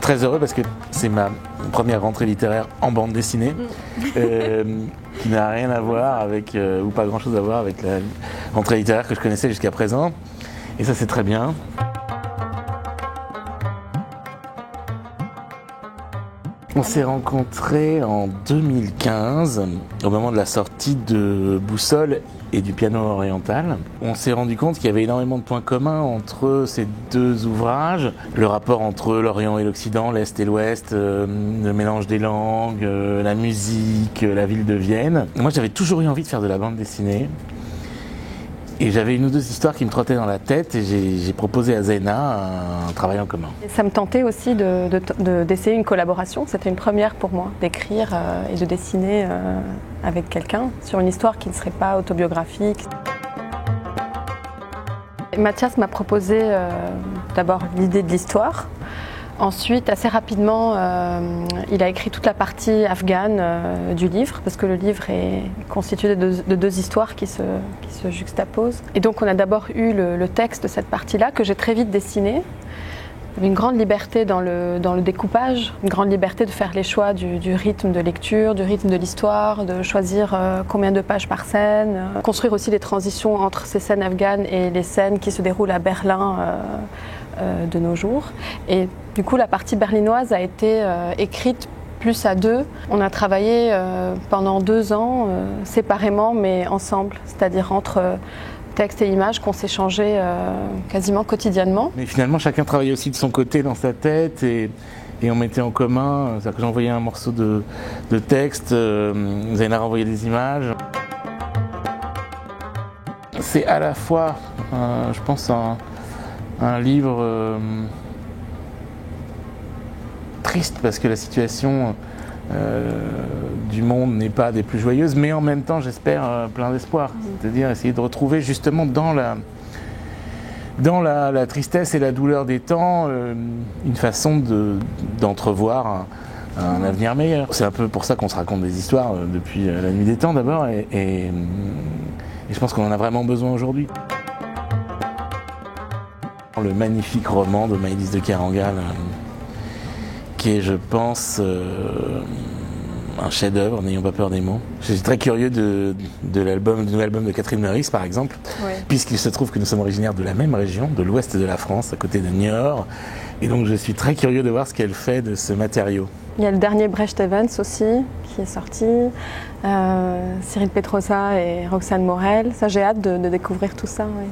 très heureux parce que c'est ma première rentrée littéraire en bande dessinée, qui n'a rien à voir avec, ou pas grand chose à voir avec la rentrée littéraire que je connaissais jusqu'à présent. Et ça, c'est très bien. On s'est rencontrés en 2015, au moment de la sortie de Boussole et du piano oriental. On s'est rendu compte qu'il y avait énormément de points communs entre ces deux ouvrages. Le rapport entre l'Orient et l'Occident, l'Est et l'Ouest, le mélange des langues, la musique, la ville de Vienne. Moi, j'avais toujours eu envie de faire de la bande dessinée. Et j'avais une ou deux histoires qui me trottaient dans la tête et j'ai proposé à Zeyna un travail en commun. Ça me tentait aussi d'essayer une collaboration. C'était une première pour moi, d'écrire et de dessiner avec quelqu'un sur une histoire qui ne serait pas autobiographique. Mathias m'a proposé d'abord l'idée de l'histoire. Ensuite, assez rapidement, il a écrit toute la partie afghane du livre, parce que le livre est constitué de deux histoires qui se juxtaposent. Et donc on a d'abord eu le texte de cette partie-là, que j'ai très vite dessiné. Il y avait une grande liberté dans le découpage, une grande liberté de faire les choix du rythme de lecture, du rythme de l'histoire, de choisir combien de pages par scène, construire aussi les transitions entre ces scènes afghanes et les scènes qui se déroulent à Berlin de nos jours. Et du coup, la partie berlinoise a été écrite plus à deux. On a travaillé pendant 2 ans, séparément mais ensemble, c'est-à-dire entre texte et images qu'on s'échangeait quasiment quotidiennement. Mais finalement, chacun travaillait aussi de son côté dans sa tête et on mettait en commun. C'est-à-dire que j'envoyais un morceau de texte, Zeyna renvoyait des images. C'est à la fois, je pense, un livre triste parce que la situation du monde n'est pas des plus joyeuses, mais en même temps, j'espère, plein d'espoir. C'est-à-dire essayer de retrouver justement dans la tristesse et la douleur des temps une façon d'entrevoir un avenir meilleur. C'est un peu pour ça qu'on se raconte des histoires depuis la nuit des temps d'abord et je pense qu'on en a vraiment besoin aujourd'hui. Le magnifique roman de Maëlys de Kerangal, qui est, je pense, un chef-d'œuvre, n'ayons pas peur des mots. Je suis très curieux du nouvel album de Catherine Meurice, par exemple, puisqu'il se trouve que nous sommes originaires de la même région, de l'ouest de la France, à côté de Niort. Et donc je suis très curieux de voir ce qu'elle fait de ce matériau. Il y a le dernier Brecht Evans aussi, qui est sorti, Cyril Petrosa et Roxane Morel. Ça, j'ai hâte de découvrir tout ça. Oui.